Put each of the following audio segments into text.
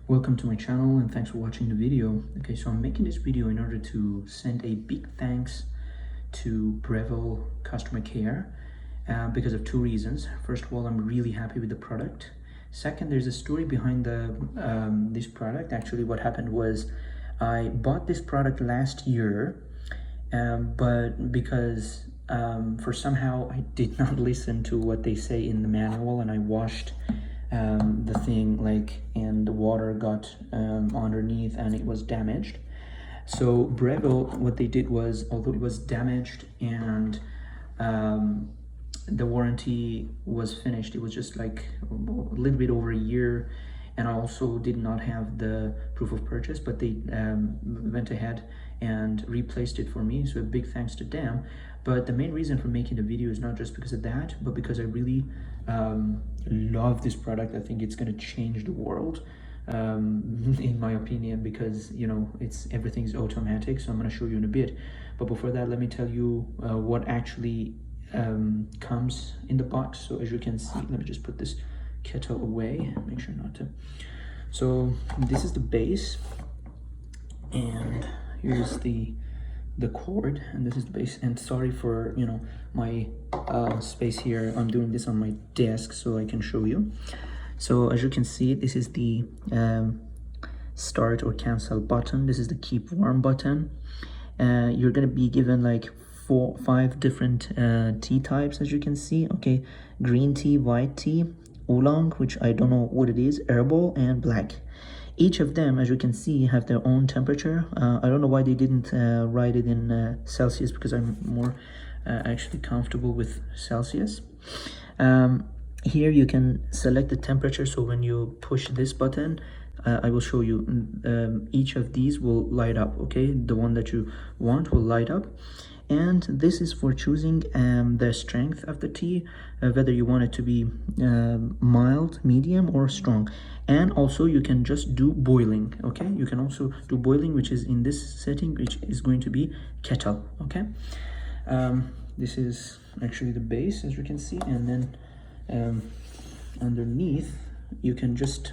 Welcome to my channel and thanks for watching the video. Okay, so I'm making this video in order to send a big thanks to Breville customer care because of two reasons. First of all, I'm really happy with the product. Second, there's a story behind this product. Actually, what happened was I bought this product last year, but because for somehow I did not listen to what they say in the manual, and I washed the thing and the water got underneath and it was damaged. So Breville, what they did was, although it was damaged and the warranty was finished, it was just like a little bit over a year, and I also did not have the proof of purchase, but they went ahead and replaced it for me, so a big thanks to them. But the main reason for making the video is not just because of that, but because I really love this product. I think it's going to change the world, in my opinion, because everything's automatic. So I'm going to show you in a bit, but before that, let me tell you what actually comes in the box. So as you can see, let me just put this kettle away, make sure not to. So this is the base, and here's the cord, and this is the base. And sorry for my space here, I'm doing this on my desk so I can show you. So as you can see, this is the start or cancel button. This is the keep warm button. You're gonna be given like 5 different tea types, as you can see. Okay, green tea, white tea, oolong, which I don't know what it is, herbal, and black. Each of them, as you can see, have their own temperature. I don't know why they didn't write it in Celsius, because I'm more actually comfortable with Celsius. Here you can select the temperature, so when you push this button, I will show you, each of these will light up. Okay, the one that you want will light up. And this is for choosing the strength of the tea, whether you want it to be mild, medium, or strong. And also you can just do boiling. Okay, you can also do boiling, which is in this setting, which is going to be kettle. Okay, this is actually the base, as you can see, and then underneath you can just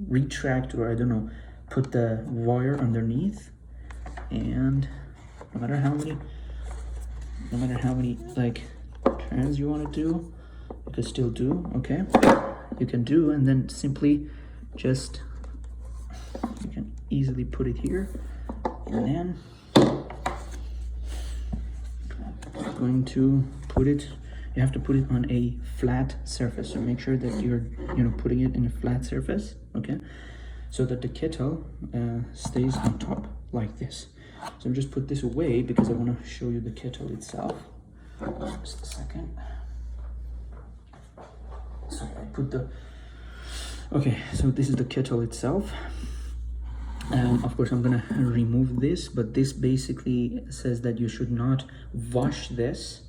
retract, or I don't know, put the wire underneath, and no matter how many like turns you want to do, you can still do. Okay, you can do, and then simply just, you can easily put it here, and then going to put it, you have to put it on a flat surface, so make sure that you're putting it in a flat surface, okay, so that the kettle stays on top like this. So I'm just put this away because I want to show you the kettle itself. Just a second. So I put the, okay, so this is the kettle itself. Of course I'm gonna remove this, but this basically says that you should not wash this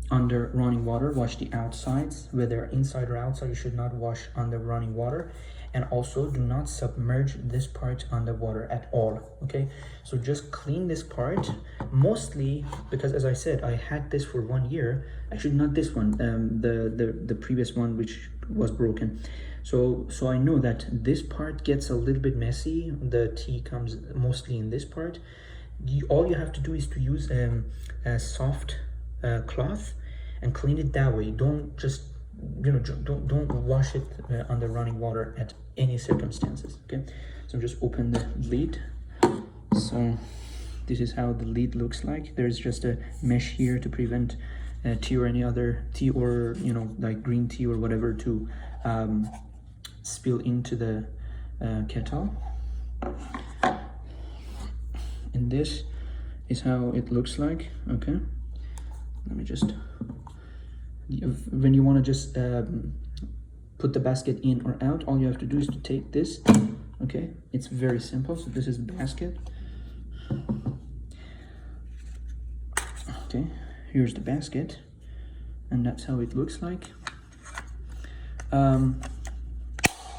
under running water. Wash the outsides, whether inside or outside. You should not wash under running water, and also do not submerge this part underwater at all. Okay, so just clean this part, mostly because, as I said, I had this for 1 year. Actually, not this one, the previous one, which was broken. So I know that this part gets a little bit messy. The tea comes mostly in this part. All you have to do is to use a soft cloth and clean it that way. Don't just don't wash it under running water at any circumstances. Okay, so just open the lid. So this is how the lid looks like. There's just a mesh here to prevent tea or any other tea, or like green tea or whatever, to spill into the kettle. And this is how it looks like. Okay, let me just, when you want to just put the basket in or out, all you have to do is to take this. Okay, it's very simple. So this is the basket. Okay, here's the basket, and that's how it looks like.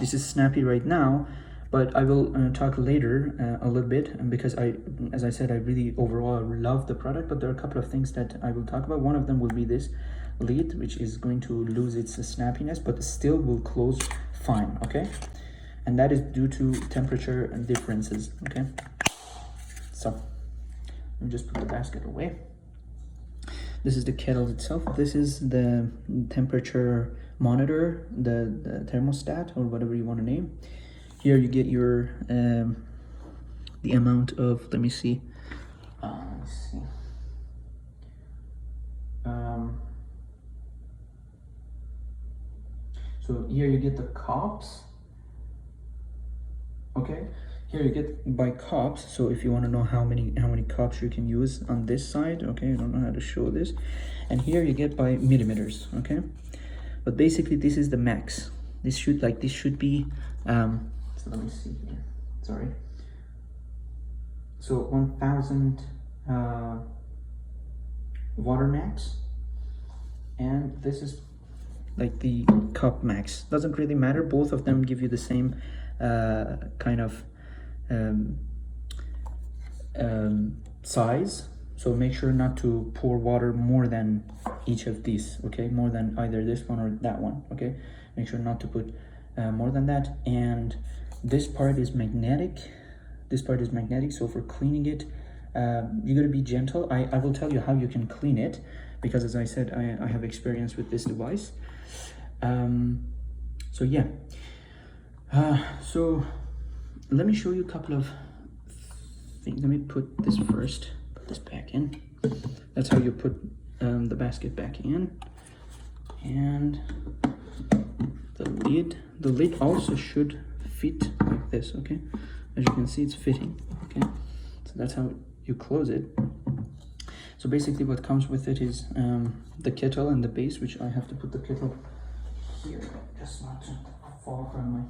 This is snappy right now, but I will talk later a little bit, because as I said, I really overall love the product, but there are a couple of things that I will talk about. One of them will be this lid, which is going to lose its snappiness, but still will close fine. Okay, and that is due to temperature differences. Okay, so let me just put the basket away. This is the kettle itself. This is the temperature monitor, the thermostat, or whatever you want to name. Here you get your the amount of, let me see. Let's see. So here you get the cups. Okay, here you get by cups. So if you want to know how many cups you can use on this side, okay, I don't know how to show this. And here you get by millimeters. Okay, but basically this is the max. This should be so let me see here, sorry. So 1000 water max, and this is like the cup max. Doesn't really matter, both of them give you the same kind of size. So make sure not to pour water more than each of these, okay, more than either this one or that one. Okay, make sure not to put more than that. And this part is magnetic. So for cleaning it, you gotta be gentle. I will tell you how you can clean it, because as I said, I have experience with this device. So yeah, so let me show you a couple of things. Let me put this first, put this back in. That's how you put the basket back in. And the lid also should fit like this. Okay, as you can see, it's fitting. Okay, so that's how you close it. So basically what comes with it is the kettle and the base, which I have to put the kettle here just not to fall from my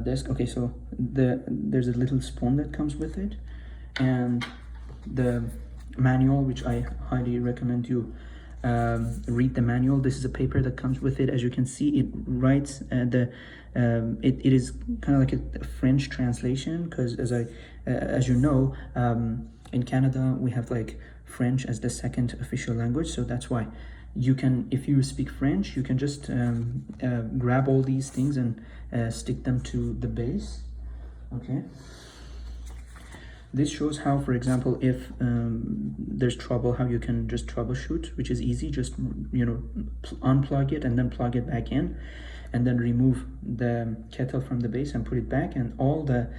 desk. Okay, so there's a little spoon that comes with it, and the manual, which I highly recommend you read the manual. This is a paper that comes with it. As you can see, it writes it is kind of like a French translation, because as you know, in Canada we have like French as the second official language. So that's why you can, if you speak French, you can just grab all these things and stick them to the base. Okay, this shows how, for example, if there's trouble, how you can just troubleshoot, which is easy. Just, you know, unplug it and then plug it back in, and then remove the kettle from the base and put it back, and all the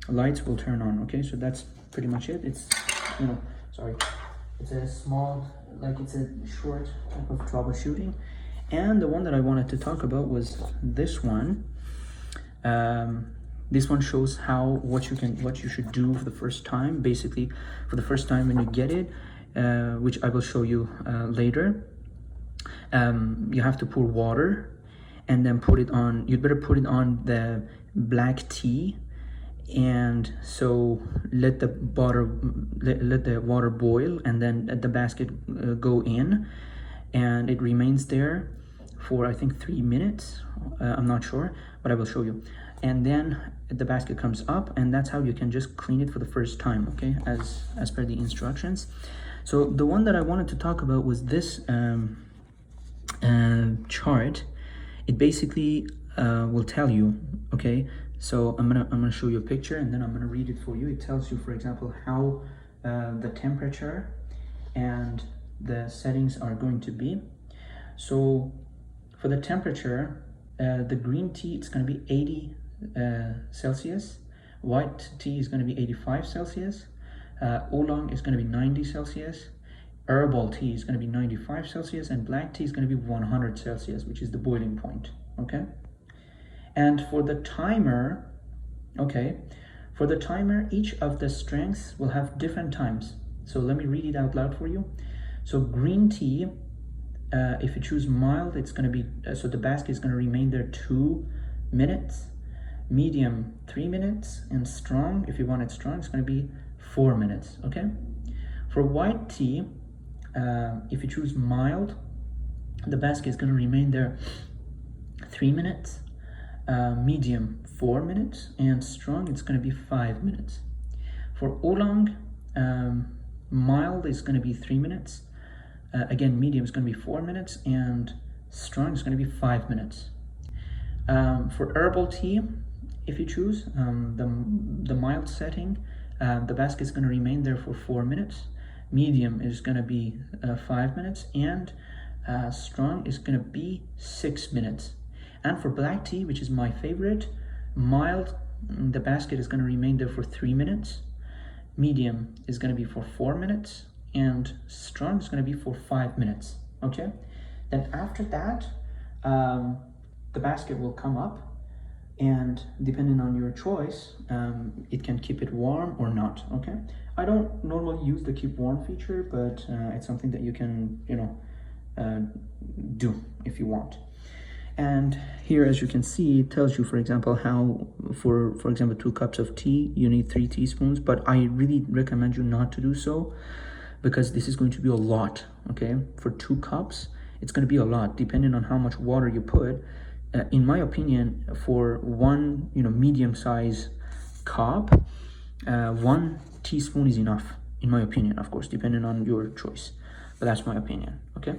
lights will turn on. Okay, so that's pretty much it. It's, you know, sorry, it's a small, like it's a short type of troubleshooting. And the one that I wanted to talk about was this one. This one shows how what you should do for the first time. Basically, for the first time when you get it, which I will show you later. You have to pour water and then put it on. You'd better put it on the black tea, and so let the water boil, and then let the basket go in, and it remains there for I think 3 minutes. I'm not sure, but I will show you. And then the basket comes up, and that's how you can just clean it for the first time. Okay, as per the instructions. So the one that I wanted to talk about was this chart. It basically will tell you, okay, so I'm gonna show you a picture, and then I'm gonna read it for you. It tells you, for example, how the temperature and the settings are going to be. So for the temperature, the green tea, it's going to be 80 Celsius. White tea is going to be 85 Celsius. Oolong is going to be 90 Celsius. Herbal tea is going to be 95 Celsius, and black tea is going to be 100 Celsius, which is the boiling point. Okay, and for the timer, each of the strengths will have different times. So let me read it out loud for you. So green tea, if you choose mild, it's going to be, so the basket is going to remain there 2 minutes. Medium, 3 minutes. And strong, if you want it strong, it's going to be 4 minutes. Okay, for white tea, if you choose mild, the basket is going to remain there 3 minutes. Medium, 4 minutes. And strong, it's going to be 5 minutes. For oolong, mild is going to be 3 minutes. Again, medium is going to be 4 minutes, and strong is going to be 5 minutes. For herbal tea, if you choose the mild setting, the basket is going to remain there for 4 minutes. Medium is going to be 5 minutes, and strong is going to be 6 minutes. And for black tea, which is my favorite, mild, the basket is going to remain there for 3 minutes. Medium is going to be for 4 minutes, and strong is going to be for 5 minutes. Okay, then after that, the basket will come up, and depending on your choice, it can keep it warm or not. Okay, I don't normally use the keep warm feature, but it's something that you can, do if you want. And here, as you can see, it tells you, for example, how for example 2 cups of tea you need 3 teaspoons, but I really recommend you not to do so, because this is going to be a lot. Okay, for 2 cups it's going to be a lot depending on how much water you put. In my opinion, for one medium size cup, 1 teaspoon is enough, in my opinion, of course, depending on your choice, but that's my opinion. Okay,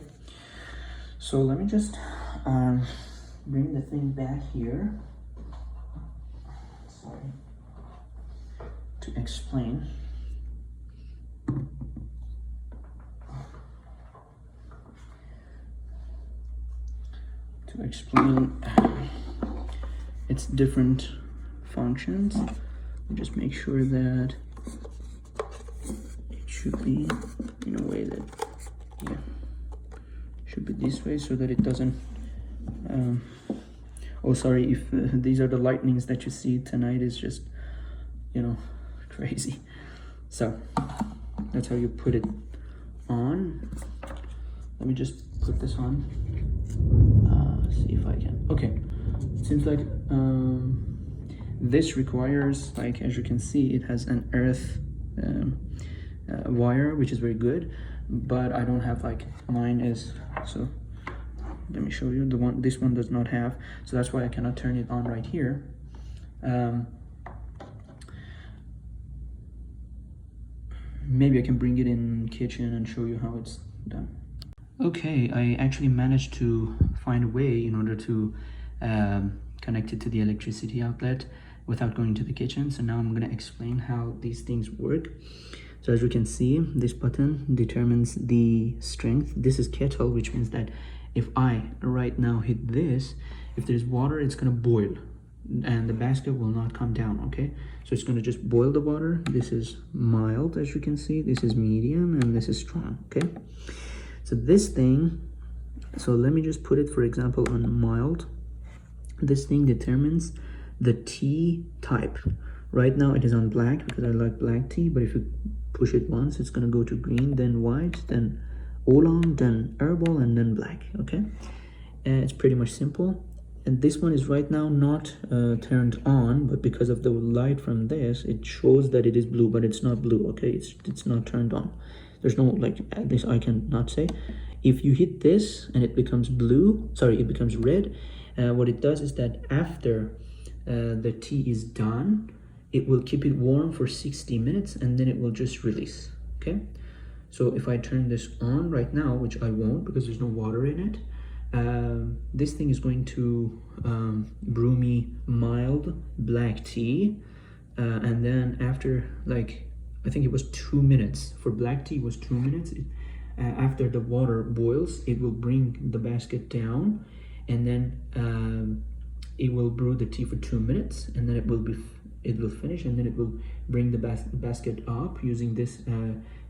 so let me just bring the thing back here, sorry, to explain. Its different functions. Just make sure that it should be in a way that, yeah, should be this way so that it doesn't oh, sorry if these are the lightnings that you see tonight. Is just crazy. So that's how you put it on. Let me just put this on, see if I can. Okay, it seems like this requires, like, as you can see, it has an earth wire, which is very good, but I don't have, like, mine is, so let me show you. This one does not have, so that's why I cannot turn it on right here. Maybe I can bring it in kitchen and show you how it's done. Okay, I actually managed to find a way in order to connect it to the electricity outlet without going to the kitchen. So now I'm going to explain how these things work. So as you can see, this button determines the strength. This is kettle, which means that if I right now hit this, if there's water, it's going to boil and the basket will not come down. Okay, so it's going to just boil the water. This is mild, as you can see, this is medium, and this is strong. Okay, so this thing, so let me just put it, for example, on mild. This thing determines the tea type. Right now it is on black because I like black tea, but if you push it once, it's going to go to green, then white, then oolong, then herbal, and then black. Okay, it's pretty much simple. And this one is right now not turned on, but because of the light from this, it shows that it is blue, but it's not blue. Okay, it's not turned on. There's no, like, at least I cannot say. If you hit this and it becomes blue, sorry, it becomes red, what it does is that after the tea is done, it will keep it warm for 60 minutes and then it will just release. Okay, so if I turn this on right now, which I won't because there's no water in it, this thing is going to brew me mild black tea, and then after, like, I think it was 2 minutes for black tea, was 2 minutes. After the water boils, it will bring the basket down, and then it will brew the tea for 2 minutes, and then it will finish, and then it will bring the basket up using this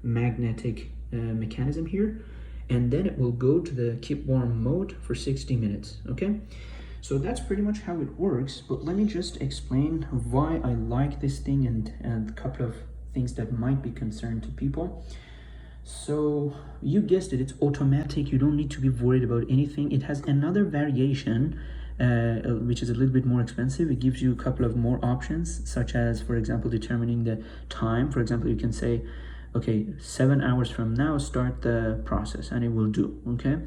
magnetic mechanism here, and then it will go to the keep warm mode for 60 minutes. Okay, so that's pretty much how it works, but let me just explain why I like this thing and a couple of things that might be concerned to people. So you guessed it, it's automatic. You don't need to be worried about anything. It has another variation which is a little bit more expensive. It gives you a couple of more options, such as, for example, determining the time. For example, you can say, okay, 7 hours from now start the process, and it will do. Okay,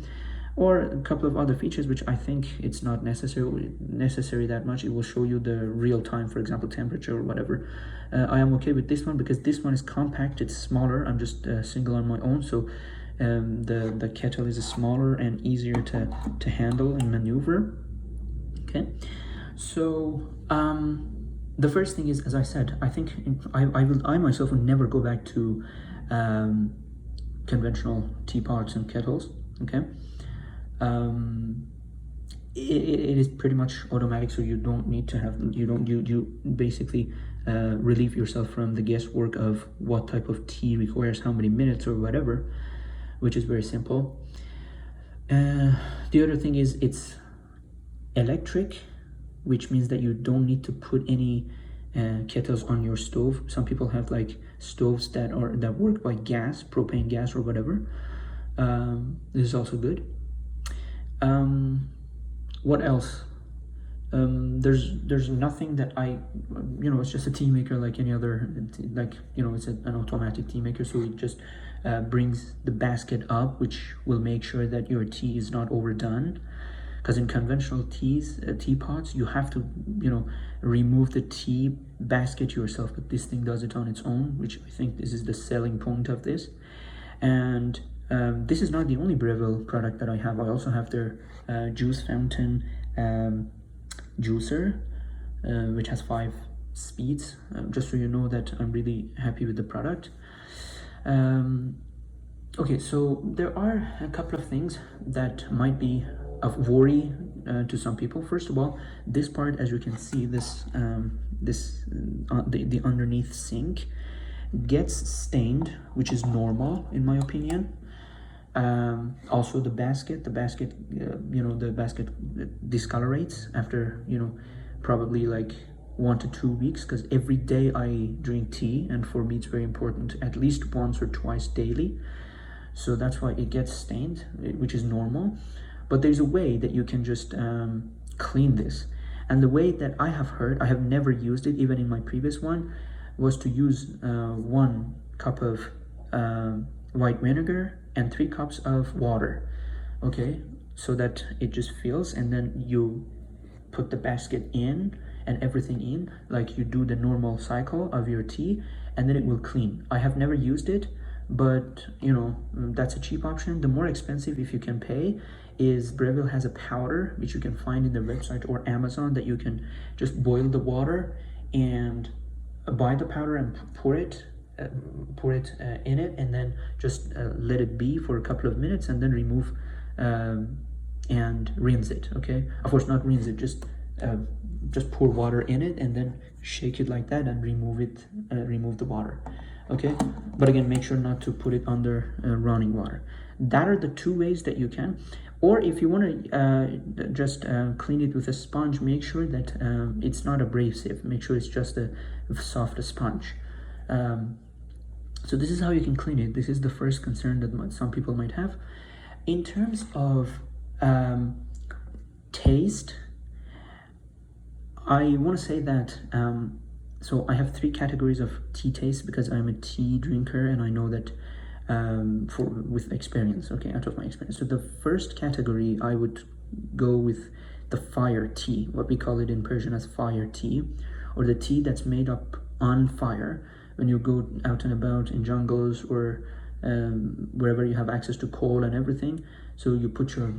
or a couple of other features which I think it's not necessary that much. It will show you the real time, for example, temperature or whatever. I am okay with this one because this one is compact, it's smaller. I'm just single on my own, so the kettle is smaller and easier to handle and maneuver. Okay, so the first thing is, as I said, I think I myself will never go back to conventional teapots and kettles. Okay, it is pretty much automatic, so you don't need to have you basically relieve yourself from the guesswork of what type of tea requires how many minutes or whatever, which is very simple. The other thing is it's electric, which means that you don't need to put any kettles on your stove. Some people have like stoves that work by gas, propane gas or whatever. This is also good. What else? There's nothing that it's just a tea maker like any other, it's an automatic tea maker, so it just brings the basket up, which will make sure that your tea is not overdone. Because in conventional teapots, you have to, remove the tea basket yourself, but this thing does it on its own, which I think this is the selling point of this. And this is not the only Breville product that I have. I also have their juice fountain juicer, which has 5 speeds, just so you know that I'm really happy with the product. Okay, so there are a couple of things that might be of worry to some people. First of all, this part, as you can see, the underneath sink gets stained, which is normal in my opinion. Also the basket discolorates after probably like 1 to 2 weeks, because every day I drink tea, and for me it's very important at least once or twice daily, so that's why it gets stained, which is normal. But there's a way that you can just clean this, and the way that I have heard, I have never used it even in my previous one, was to use 1 cup of white vinegar and 3 cups of water. Okay, so that it just fills, and then you put the basket in and everything in, like you do the normal cycle of your tea, and then it will clean. I have never used it, but that's a cheap option. The more expensive, if you can pay, is Breville has a powder which you can find in their website or Amazon, that you can just boil the water and buy the powder and pour it in it, and then just let it be for a couple of minutes, and then remove and rinse it. Okay, of course not rinse it, just pour water in it and then shake it like that and remove the water. Okay, but again, make sure not to put it under running water. That are the 2 ways that you can. Or if you want to just clean it with a sponge, make sure that it's not abrasive. Make sure it's just a soft sponge. So this is how you can clean it. This is the first concern that some people might have. In terms of taste, I want to say that so I have 3 categories of tea taste, because I'm a tea drinker and I know that with experience, okay, out of my experience. So the first category, I would go with the fire tea, what we call it in Persian as fire tea, or the tea that's made up on fire. When you go out and about in jungles or wherever you have access to coal and everything, so you put your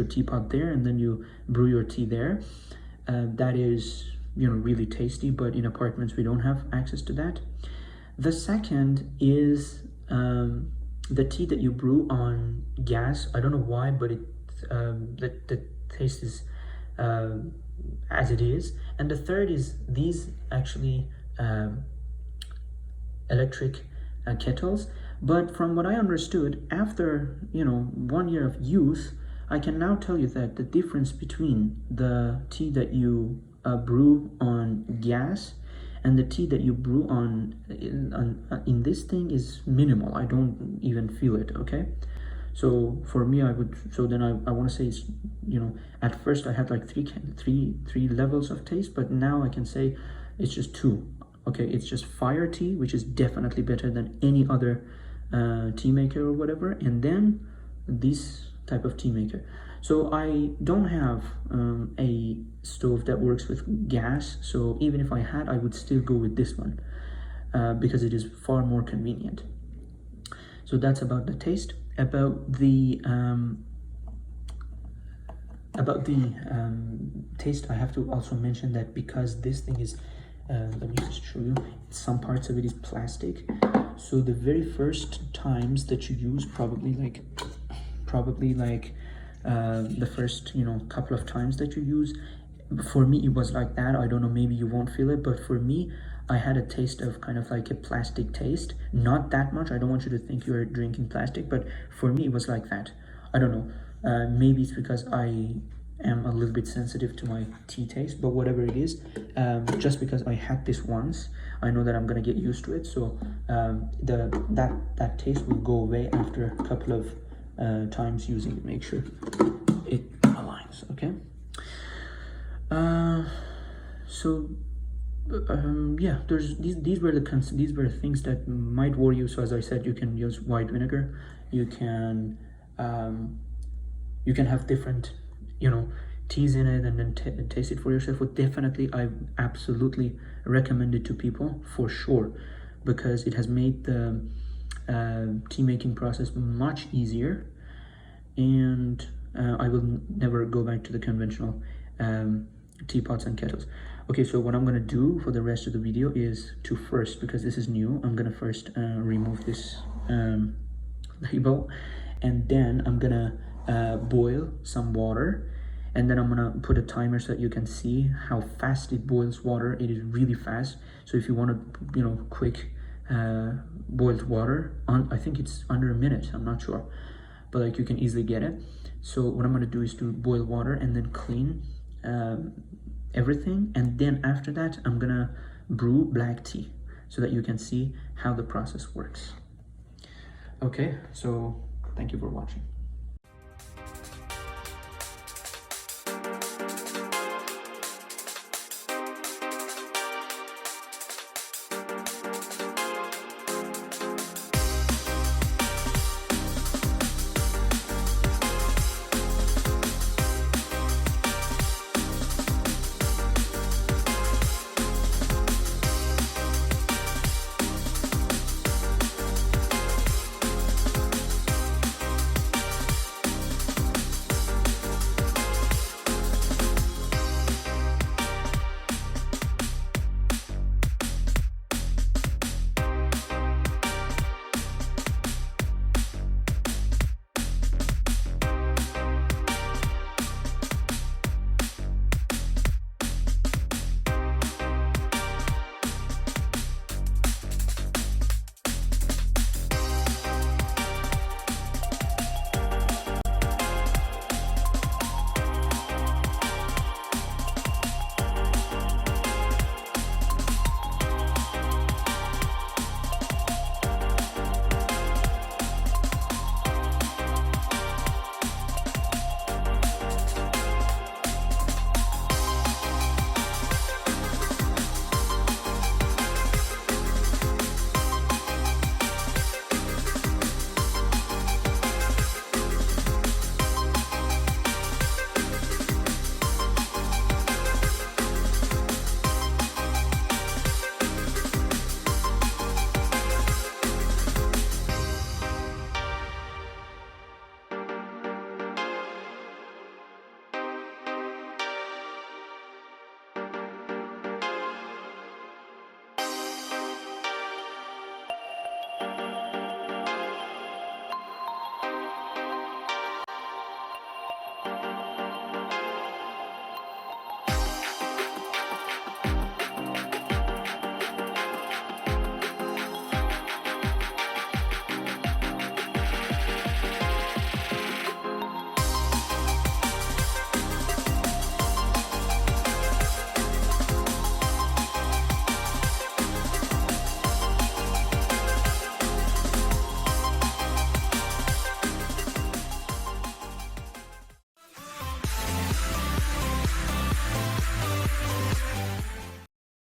teapot there, and then you brew your tea there. That is really tasty, but in apartments we don't have access to that. The second is the tea that you brew on gas. I don't know why, but the taste is as it is. And the third is these actually electric kettles. But from what I understood, after 1 year of use, I can now tell you that the difference between the tea that you brew on gas and the tea that you brew in this thing is minimal. I don't even feel it. Okay, so for me, I want to say it's, at first I had like three levels of taste, but now I can say it's just 2. Okay, it's just fire tea, which is definitely better than any other tea maker or whatever, and then this type of tea maker. So I don't have a stove that works with gas, so even if I had, I would still go with this one because it is far more convenient. So that's about the taste. About the about the taste, I have to also mention that because this thing is, let me just show you, some parts of it is plastic. So the very first times that you use, probably like the first, you know, couple of times that you use, for me it was like that. I don't know, maybe you won't feel it, but for me, I had a taste of kind of like a plastic taste. Not that much, I don't want you to think you're drinking plastic, but for me it was like that. I don't know, maybe it's because I am a little bit sensitive to my tea taste, but whatever it is, just because I had this once, I know that I'm gonna get used to it. So that taste will go away after a couple of times using it. Make sure it aligns, okay? Yeah, there's these were the things that might worry you. So as I said, you can use white vinegar, you can have different, you know, teas in it, and then taste it for yourself. But definitely, I absolutely recommend it to people for sure, because it has made the tea making process much easier, and I will never go back to the conventional teapots and kettles. Okay, so what I'm gonna do for the rest of the video is to first, because this is new, I'm gonna first remove this label, and then I'm gonna boil some water, and then I'm gonna put a timer so that you can see how fast it boils water. It is really fast. So if you want to, you know, quick boiled water, I think it's under a minute, I'm not sure, but like you can easily get it. So what I'm gonna do is to boil water and then clean everything, and then after that I'm gonna brew black tea so that you can see how the process works. Okay, so thank you for watching.